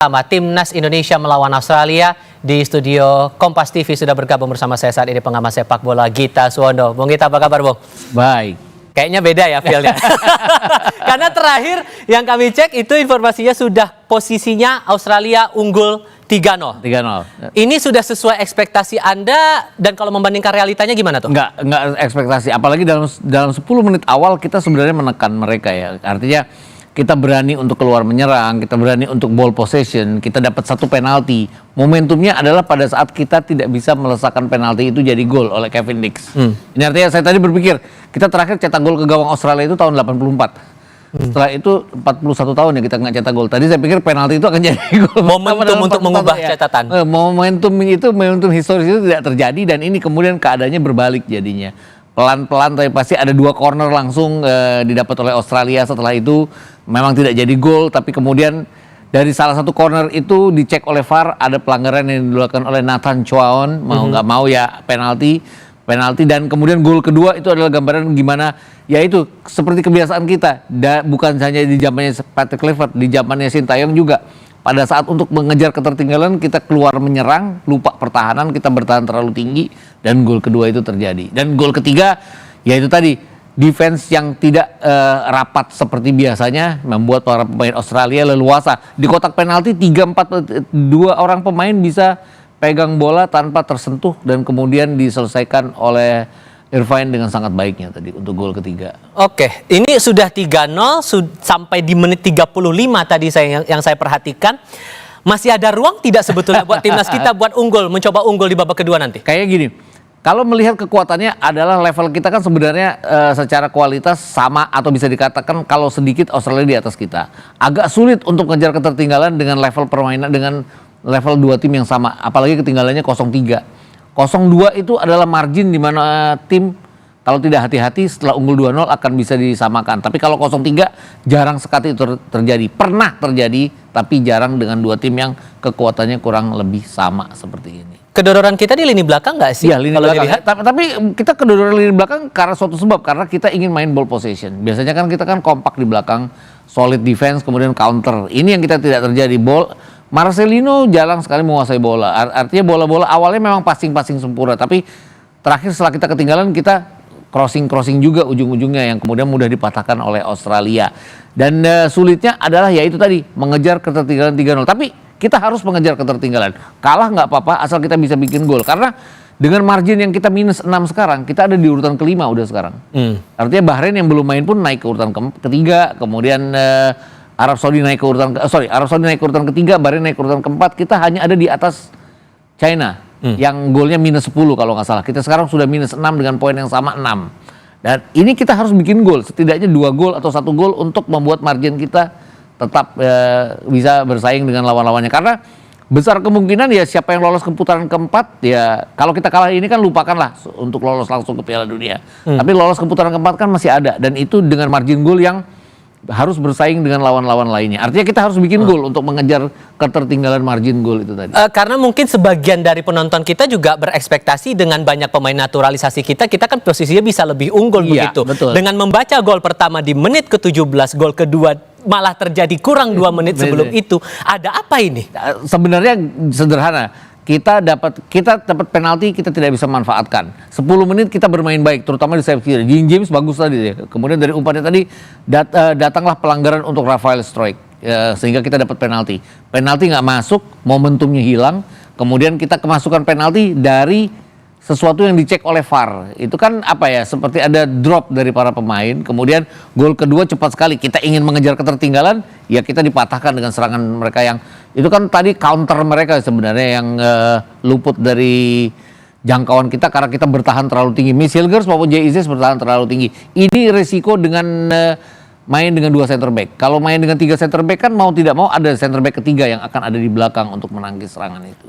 Pertama, Timnas Indonesia melawan Australia. Di studio Kompas TV sudah bergabung bersama saya saat ini pengamat sepak bola Gita Suwondo. Bung Gita, apa kabar, Bung? Baik. Kayaknya beda ya feel-nya. Karena terakhir yang kami cek itu informasinya sudah posisinya Australia unggul 3-0. 3-0. Ini sudah sesuai ekspektasi Anda, dan kalau membandingkan realitanya gimana tuh? Enggak ekspektasi. Apalagi dalam 10 menit awal kita sebenarnya menekan mereka ya. Artinya kita berani untuk keluar menyerang, kita berani untuk ball possession, kita dapat satu penalti. Momentumnya adalah pada saat kita tidak bisa melesakkan penalti itu jadi gol oleh Kevin Dix. Ini artinya saya tadi berpikir, kita terakhir cetak gol ke gawang Australia itu tahun 84. Setelah itu 41 tahun ya kita nggak cetak gol. Tadi saya pikir penalti itu akan jadi gol. Momentum untuk mengubah catatan. Momentum historis itu tidak terjadi, dan ini kemudian keadaannya berbalik jadinya. Pelan-pelan tapi pasti ada 2 corner langsung didapat oleh Australia. Setelah itu memang tidak jadi gol, tapi kemudian dari salah satu corner itu dicek oleh VAR, ada pelanggaran yang dilakukan oleh Nathan Choaon, mau nggak mau ya penalti, dan kemudian gol kedua itu adalah gambaran gimana, yaitu seperti kebiasaan kita, bukan hanya di zamannya Patrick Kluivert, di zamannya Sintayong juga. Pada saat untuk mengejar ketertinggalan kita keluar menyerang, lupa pertahanan, kita bertahan terlalu tinggi, dan gol kedua itu terjadi. Dan gol ketiga yaitu tadi defense yang tidak rapat seperti biasanya membuat para pemain Australia leluasa. Di kotak penalti 2 orang pemain bisa pegang bola tanpa tersentuh, dan kemudian diselesaikan oleh Irfan dengan sangat baiknya tadi untuk gol ketiga. Oke, ini sudah 3-0 sampai di menit 35 tadi yang saya perhatikan. Masih ada ruang tidak sebetulnya buat timnas kita buat mencoba unggul di babak kedua nanti? Kayak gini, kalau melihat kekuatannya adalah level kita kan sebenarnya secara kualitas sama, atau bisa dikatakan kalau sedikit Australia di atas kita. Agak sulit untuk mengejar ketertinggalan dengan level permainan, dengan level 2 tim yang sama, apalagi ketinggalannya 0-3. 0-2 itu adalah margin di mana tim kalau tidak hati-hati setelah unggul 2-0 akan bisa disamakan. Tapi kalau 0-3 jarang sekali itu terjadi. Pernah terjadi, tapi jarang dengan 2 tim yang kekuatannya kurang lebih sama seperti ini. Kedodoran kita di lini belakang nggak sih? Iya, lini belakang. Tapi kita kedodoran lini belakang karena suatu sebab, karena kita ingin main ball possession. Biasanya kan kita kan kompak di belakang, solid defense, kemudian counter. Ini yang kita tidak terjadi. Marcelino jarang sekali menguasai bola. Artinya bola-bola awalnya memang passing sempurna, tapi terakhir setelah kita ketinggalan kita crossing juga ujung-ujungnya yang kemudian mudah dipatahkan oleh Australia. Dan sulitnya adalah yaitu tadi mengejar ketertinggalan 3-0. Tapi kita harus mengejar ketertinggalan. Kalah nggak apa-apa asal kita bisa bikin gol. Karena dengan margin yang kita minus 6 sekarang, kita ada di urutan kelima udah sekarang. Artinya Bahrain yang belum main pun naik ke urutan ketiga, kemudian Arab Saudi naik ke urutan ketiga, Bahrain naik ke urutan keempat. Kita hanya ada di atas China yang golnya minus 10 kalau nggak salah. Kita sekarang sudah minus 6 dengan poin yang sama 6. Dan ini kita harus bikin gol, setidaknya 2 gol atau 1 gol untuk membuat margin kita tetap bisa bersaing dengan lawan-lawannya. Karena besar kemungkinan ya siapa yang lolos ke putaran keempat, ya kalau kita kalah ini kan lupakanlah untuk lolos langsung ke Piala Dunia. Tapi lolos ke putaran keempat kan masih ada, dan itu dengan margin gol yang harus bersaing dengan lawan-lawan lainnya. Artinya kita harus bikin gol untuk mengejar ketertinggalan margin gol itu tadi. Karena mungkin sebagian dari penonton kita juga berekspektasi dengan banyak pemain naturalisasi kita kan posisinya bisa lebih unggul begitu. Betul. Dengan membaca gol pertama di menit ke-17, gol kedua malah terjadi kurang 2 menit sebelum itu. Ada apa ini? Sebenarnya sederhana. Kita dapat penalti, kita tidak bisa manfaatkan. 10 menit kita bermain baik, terutama di sayap kiri. Dean James bagus tadi ya. Kemudian dari umpannya tadi datanglah pelanggaran untuk Rafael Struijk, sehingga kita dapat penalti. Penalti nggak masuk, momentumnya hilang. Kemudian kita kemasukan penalti dari sesuatu yang dicek oleh VAR. Itu kan apa ya, seperti ada drop dari para pemain. Kemudian gol kedua cepat sekali, kita ingin mengejar ketertinggalan, ya kita dipatahkan dengan serangan mereka yang itu kan tadi counter mereka sebenarnya yang luput dari jangkauan kita karena kita bertahan terlalu tinggi. Mitch Hilgers maupun Jay Isis bertahan terlalu tinggi. Ini resiko dengan main dengan 2 center back. Kalau main dengan 3 center back kan mau tidak mau ada center back ketiga yang akan ada di belakang untuk menangkis serangan itu.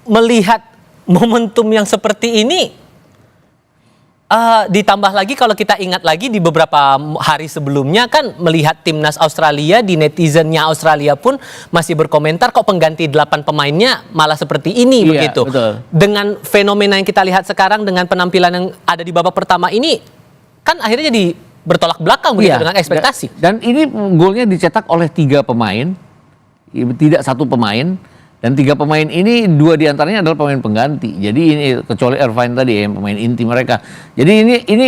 Melihat momentum yang seperti ini, ditambah lagi kalau kita ingat lagi di beberapa hari sebelumnya kan melihat timnas Australia, di netizennya Australia pun masih berkomentar kok pengganti 8 pemainnya malah seperti ini begitu. Betul. Dengan fenomena yang kita lihat sekarang, dengan penampilan yang ada di babak pertama ini, kan akhirnya jadi bertolak belakang begitu dengan ekspektasi. Dan ini golnya dicetak oleh 3 pemain tidak satu pemain, dan 3 pemain ini 2 diantaranya adalah pemain pengganti. Jadi ini kecuali Irvine tadi yang pemain inti mereka. Jadi ini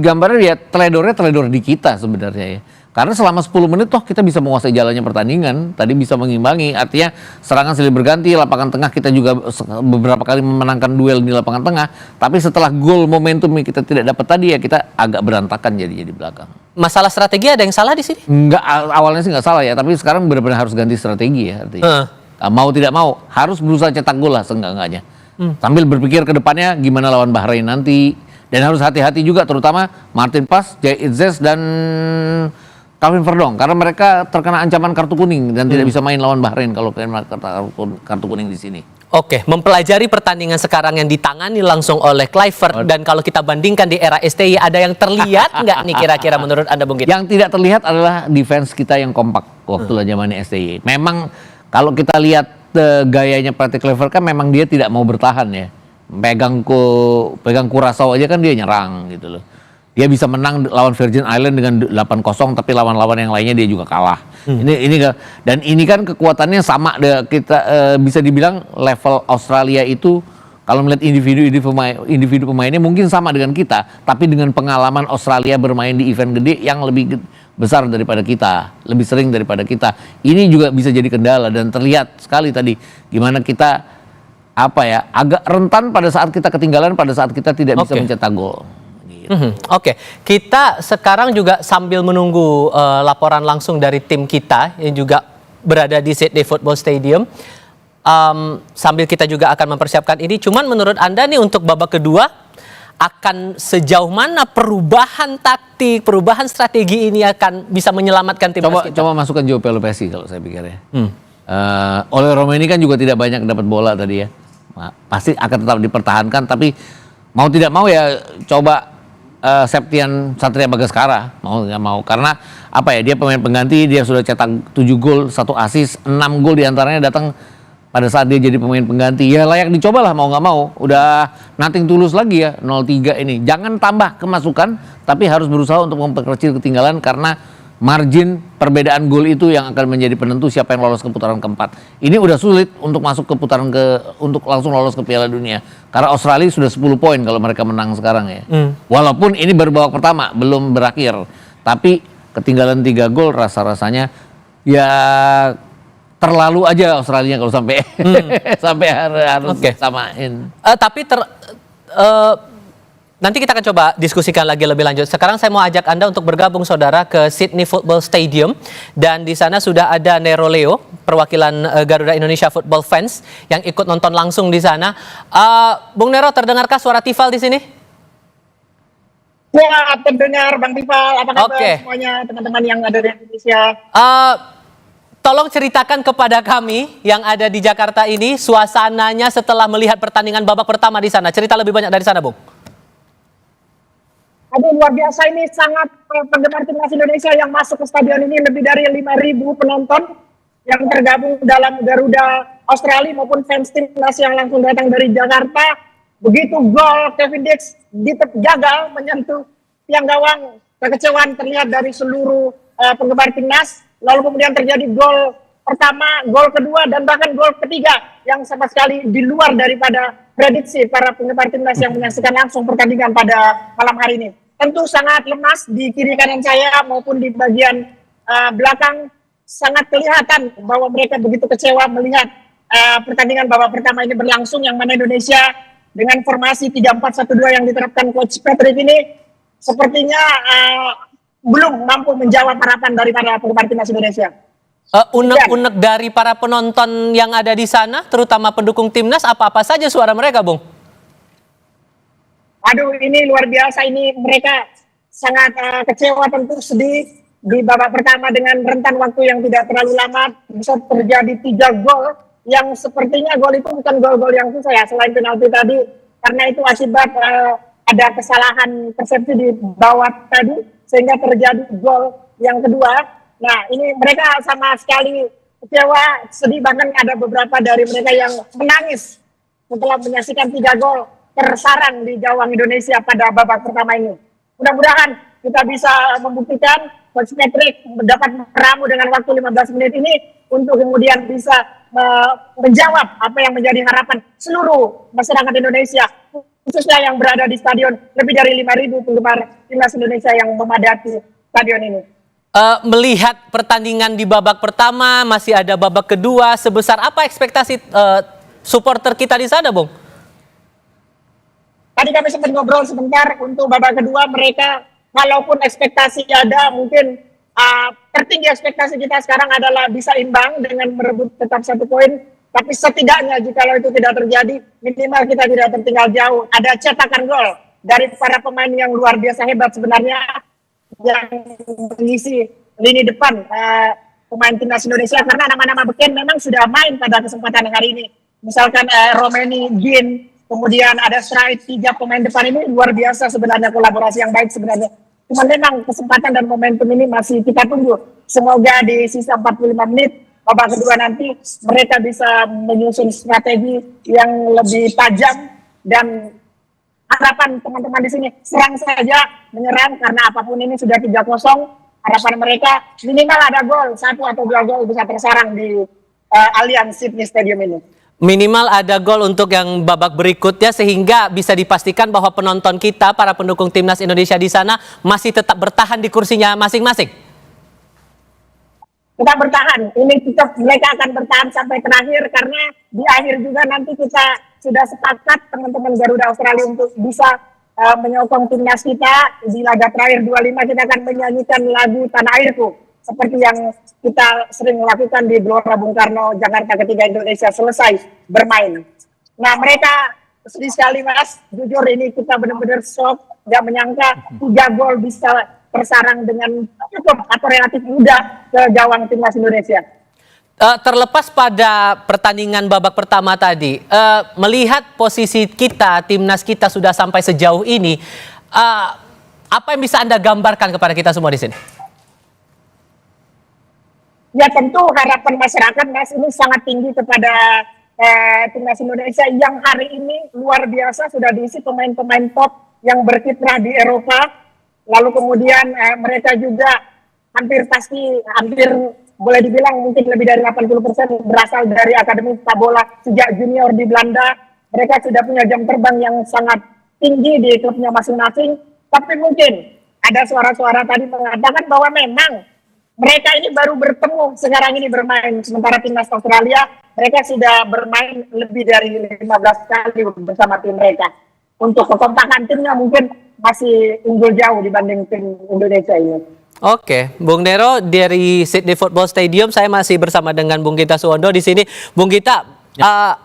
gambarnya ya teledor di kita sebenarnya ya. Karena selama 10 menit toh kita bisa menguasai jalannya pertandingan, tadi bisa mengimbangi, artinya serangan silih berganti, lapangan tengah kita juga beberapa kali memenangkan duel di lapangan tengah, tapi setelah gol momentum yang kita tidak dapat tadi ya kita agak berantakan jadi di belakang. Masalah strategi ada yang salah di sini? Enggak, awalnya sih nggak salah ya, tapi sekarang benar-benar harus ganti strategi ya artinya. Mau tidak mau harus berusaha cetak gol lah seenggak-enggaknya. Sambil berpikir ke depannya gimana lawan Bahrain nanti, dan harus hati-hati juga terutama Martin Pas, Jay Itzes dan Calvin Verdong, karena mereka terkena ancaman kartu kuning dan tidak bisa main lawan Bahrain kalau kena kartu kuning di sini. Oke, mempelajari pertandingan sekarang yang ditangani langsung oleh Kluivert, dan kalau kita bandingkan di era STY, ada yang terlihat nggak nih kira-kira menurut Anda, Bung Git? Yang tidak terlihat adalah defense kita yang kompak waktu zamannya STY. Memang kalau kita lihat gayanya pelatih Kluivert kan memang dia tidak mau bertahan ya. Pegang Curaçao aja kan dia nyerang gitu loh. Dia bisa menang lawan Virgin Island dengan 8-0, tapi lawan-lawan yang lainnya dia juga kalah. Ini kan kekuatannya sama, kita bisa dibilang level Australia itu kalau melihat individu pemainnya mungkin sama dengan kita, tapi dengan pengalaman Australia bermain di event gede yang lebih besar daripada kita, lebih sering daripada kita. Ini juga bisa jadi kendala, dan terlihat sekali tadi gimana kita agak rentan pada saat kita ketinggalan, pada saat kita tidak bisa mencetak gol. Oke, kita sekarang juga sambil menunggu laporan langsung dari tim kita yang juga berada di Sydney Football Stadium. Sambil kita juga akan mempersiapkan ini. Cuman menurut Anda nih untuk babak kedua akan sejauh mana perubahan taktik, perubahan strategi ini akan bisa menyelamatkan tim kita? Coba masukkan Joe Pelopessi kalau saya pikir ya. Oleh Romeni kan juga tidak banyak dapat bola tadi ya. Pasti akan tetap dipertahankan, tapi mau tidak mau ya coba Septian Satria Bagaskara, mau nggak mau, karena dia pemain pengganti, dia sudah cetak 7 gol, 1 assist, 6 gol diantaranya datang pada saat dia jadi pemain pengganti. Ya layak dicoba lah, mau nggak mau. Udah nothing tulus lagi ya 0-3 ini. Jangan tambah kemasukan, tapi harus berusaha untuk memperkecil ketinggalan, karena margin perbedaan gol itu yang akan menjadi penentu siapa yang lolos ke putaran keempat. Ini udah sulit untuk masuk ke putaran untuk langsung lolos ke Piala Dunia. Karena Australia sudah 10 poin kalau mereka menang sekarang ya. Walaupun ini baru babak pertama, belum berakhir. Tapi ketinggalan 3 gol rasa-rasanya ya terlalu aja Australia kalau sampai sampai harus samain. Tapi nanti kita akan coba diskusikan lagi lebih lanjut. Sekarang saya mau ajak Anda untuk bergabung, saudara, ke Sydney Football Stadium. Dan di sana sudah ada Nero Leo, perwakilan Garuda Indonesia Football Fans, yang ikut nonton langsung di sana. Bung Nero, terdengarkah suara Tifal di sini? Ya, terdengar Bang Tifal. Apa kabar semuanya, teman-teman yang ada di Indonesia? Tolong ceritakan kepada kami yang ada di Jakarta ini, suasananya setelah melihat pertandingan babak pertama di sana. Cerita lebih banyak dari sana, Bung. Aduh, luar biasa, ini sangat penggemar timnas Indonesia yang masuk ke stadion ini, lebih dari 5.000 penonton yang tergabung dalam Garuda Australia maupun fans timnas yang langsung datang dari Jakarta. Begitu gol Kevin Dix gagal menyentuh tiang gawang, kekecewaan terlihat dari seluruh penggemar timnas. Lalu kemudian terjadi gol pertama, gol kedua, dan bahkan gol ketiga yang sama sekali di luar daripada prediksi para penggemar timnas yang menyaksikan langsung pertandingan pada malam hari ini. Tentu sangat lemas di kiri kanan saya maupun di bagian belakang, sangat kelihatan bahwa mereka begitu kecewa melihat pertandingan babak pertama ini berlangsung, yang mana Indonesia dengan formasi 3-4-1-2 yang diterapkan Coach Patrick ini sepertinya belum mampu menjawab harapan daripada penggemar timnas Indonesia. Unek-unek dari para penonton yang ada di sana, terutama pendukung timnas, apa-apa saja suara mereka, Bung? Aduh, ini luar biasa. Ini mereka sangat kecewa, tentu sedih di babak pertama dengan rentan waktu yang tidak terlalu lama. Bisa terjadi 3 gol yang sepertinya gol itu bukan gol-gol yang susah ya, selain penalti tadi. Karena itu akibat ada kesalahan persepsi di bawah tadi, sehingga terjadi gol yang kedua. Nah, ini mereka sama sekali kecewa, sedih, bahkan ada beberapa dari mereka yang menangis setelah menyaksikan 3 gol tersarang di gawang Indonesia pada babak pertama ini. Mudah-mudahan kita bisa membuktikan Coach Patrick dapat meramu dengan waktu 15 menit ini untuk kemudian bisa menjawab apa yang menjadi harapan seluruh masyarakat Indonesia, khususnya yang berada di stadion, lebih dari 5.000 penggemar timnas Indonesia yang memadati stadion ini. Melihat pertandingan di babak pertama, masih ada babak kedua, sebesar apa ekspektasi supporter kita di sana, Bung? Tadi kami sempat ngobrol sebentar untuk babak kedua, mereka walaupun ekspektasi ada, mungkin tertinggi ekspektasi kita sekarang adalah bisa imbang dengan merebut tetap 1 poin. Tapi setidaknya jika itu tidak terjadi, minimal kita tidak tertinggal jauh. Ada cetakan gol dari para pemain yang luar biasa hebat sebenarnya yang mengisi lini depan pemain timnas Indonesia, karena nama-nama beken memang sudah main pada kesempatan hari ini. Misalkan Romeni, Gin, kemudian ada Stride, 3 pemain depan ini luar biasa sebenarnya, kolaborasi yang baik sebenarnya. Cuma memang kesempatan dan momentum ini masih kita tunggu. Semoga di sisa 45 menit babak kedua nanti mereka bisa menyusun strategi yang lebih tajam, dan harapan teman-teman di sini serang saja, menyerang, karena apapun ini sudah 3-0. Harapan mereka minimal ada gol, 1 atau 2 gol bisa tersarang di Allianz Sydney Stadium ini. Minimal ada gol untuk yang babak berikutnya, sehingga bisa dipastikan bahwa penonton kita, para pendukung timnas Indonesia di sana masih tetap bertahan di kursinya masing-masing. Tetap bertahan, ini mereka akan bertahan sampai terakhir, karena di akhir juga nanti kita sudah sepakat teman-teman Garuda Australia untuk bisa menyokong timnas kita. Di laga terakhir 25 kita akan menyanyikan lagu Tanah Airku, seperti yang kita sering lakukan di Gelora Bung Karno, Jakarta ketika Indonesia selesai bermain. Nah, mereka sedih sekali, Mas. Jujur ini kita benar-benar shock, nggak menyangka 3 gol bisa tersarang dengan cukup atau relatif mudah ke gawang timnas Indonesia. Terlepas pada pertandingan babak pertama tadi, melihat posisi kita, timnas kita sudah sampai sejauh ini, apa yang bisa Anda gambarkan kepada kita semua di sini? Ya tentu harapan masyarakat, Mas, ini sangat tinggi kepada timnas Indonesia yang hari ini luar biasa, sudah diisi pemain-pemain top yang berkiprah di Eropa. Lalu kemudian mereka juga hampir boleh dibilang mungkin lebih dari 80% berasal dari akademi sepak bola sejak junior di Belanda. Mereka sudah punya jam terbang yang sangat tinggi di klubnya masing-masing. Tapi mungkin ada suara-suara tadi mengatakan bahwa memang mereka ini baru bertemu sekarang ini bermain, sementara timnas Australia mereka sudah bermain lebih dari 15 kali bersama tim mereka. Untuk kekompakan timnya mungkin masih unggul jauh dibanding tim Indonesia ini. Oke, Bung Nero dari Sydney Football Stadium, saya masih bersama dengan Bung Gita Suwondo di sini. Bung Gita,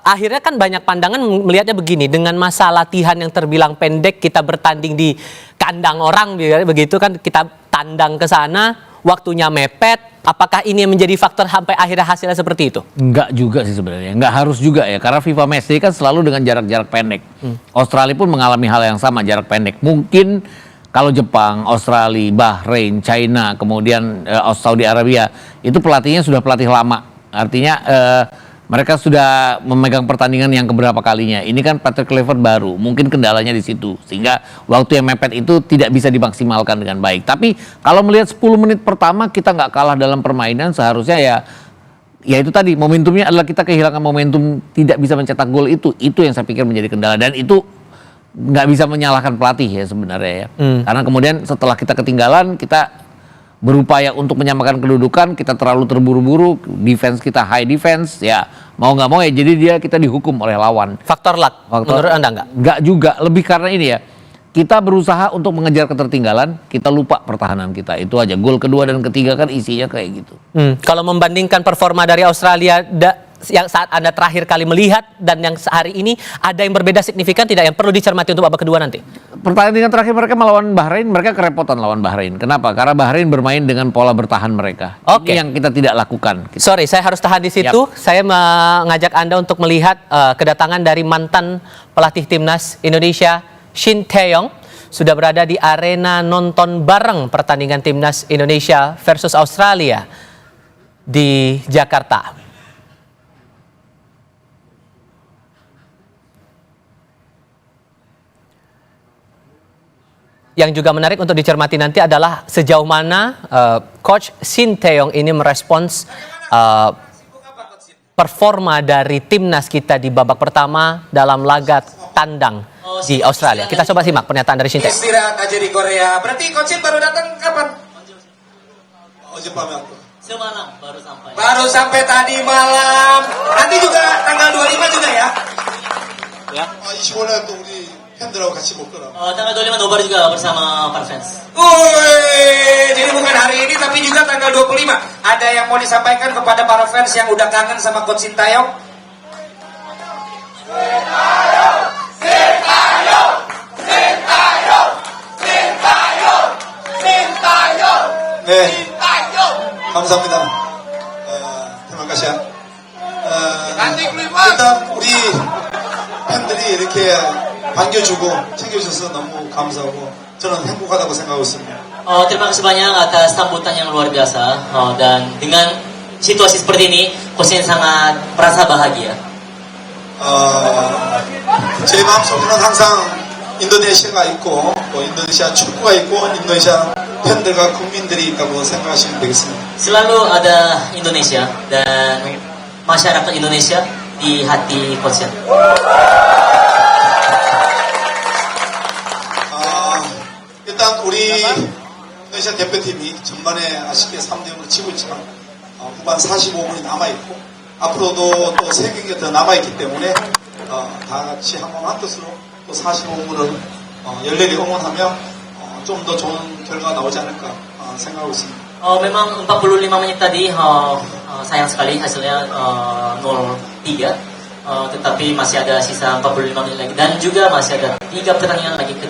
akhirnya kan banyak pandangan melihatnya begini, dengan masa latihan yang terbilang pendek, kita bertanding di kandang orang, begitu kan, kita tandang ke sana. Waktunya mepet, apakah ini yang menjadi faktor sampai akhirnya hasilnya seperti itu? Enggak juga sih sebenarnya, enggak harus juga ya, karena FIFA Match Day kan selalu dengan jarak-jarak pendek. Australia pun mengalami hal yang sama, jarak pendek. Mungkin kalau Jepang, Australia, Bahrain, China, kemudian Saudi Arabia, itu pelatihnya sudah pelatih lama. Artinya mereka sudah memegang pertandingan yang keberapa kalinya. Ini kan Patrick Kluivert baru, mungkin kendalanya di situ. Sehingga waktu yang mepet itu tidak bisa dimaksimalkan dengan baik. Tapi kalau melihat 10 menit pertama kita nggak kalah dalam permainan, seharusnya ya itu tadi, momentumnya adalah kita kehilangan momentum, tidak bisa mencetak gol itu. Itu yang saya pikir menjadi kendala. Dan itu nggak bisa menyalahkan pelatih ya sebenarnya ya. Karena kemudian setelah kita ketinggalan, kita berupaya untuk menyamakan kedudukan, kita terlalu terburu-buru, defense kita high defense, ya mau nggak mau ya jadi kita dihukum oleh lawan. Faktor luck, menurut Anda nggak? Nggak juga, lebih karena ini ya, kita berusaha untuk mengejar ketertinggalan, kita lupa pertahanan kita, itu aja. Gol kedua dan ketiga kan isinya kayak gitu. Kalau membandingkan performa dari Australia yang saat Anda terakhir kali melihat dan yang hari ini, ada yang berbeda signifikan tidak yang perlu dicermati untuk babak kedua nanti? Pertandingan terakhir mereka melawan Bahrain, mereka kerepotan lawan Bahrain. Kenapa? Karena Bahrain bermain dengan pola bertahan mereka. Oke. Ini yang kita tidak lakukan. Sorry, saya harus tahan di situ. Saya mengajak Anda untuk melihat kedatangan dari mantan pelatih timnas Indonesia, Shin Tae-yong, sudah berada di arena nonton bareng pertandingan timnas Indonesia versus Australia di Jakarta. yang juga menarik untuk dicermati nanti adalah sejauh mana Coach Shin Tae-yong ini merespons performa dari timnas kita di babak pertama dalam laga tandang di Australia. Kita coba simak pernyataan dari Shin Tae-yong. Istirahat aja di Korea. Berarti Coach Shin baru datang kapan? Semalam baru sampai. Baru sampai tadi malam. Nanti juga tanggal 25 juga ya? Ya. 25날 또 우리 팬들하고 같이 먹더라. Tanggal 25 nobar juga bersama para fans. Woi, jadi bukan hari ini tapi juga tanggal 25. Ada yang mau disampaikan kepada para fans yang udah kangen sama Coach Shin Tae-yong? 네, 감사합니다. 대만가시아. 일단 우리 팬들이 이렇게 반겨주고 챙겨주셔서 너무 감사하고 저는 행복하다고 생각하고 있습니다. Terima kasih banyak atas sambutan yang luar biasa. Dan dengan situasi seperti ini, Coach Shin sangat merasa bahagia. 제 마음속에는 항상 인도네시아가 있고 또 인도네시아 축구가 있고 인도네시아 팬들과 국민들이 있다고 생각하시면 되겠습니다. Selalu ada Indonesia dan masyarakat Indonesia di hati Coach Shin. 일단 우리 인도네시아 대표팀이 전반에 아쉽게 3대0으로 치고 있지만 후반 45분이 남아있고 앞으로도 또 3경기가 더 남아있기 때문에 다 같이 한 뜻으로 또 45분을 열렬히 응원하며 좀 더 좋은 결과가 나오지 않을까 생각하고 있습니다. Memang 45 menit tadi sayang sekali hasilnya 0-3, tetapi masih ada sisa 45 menit lagi dan juga masih ada 3 pertandingan lagi ke depan.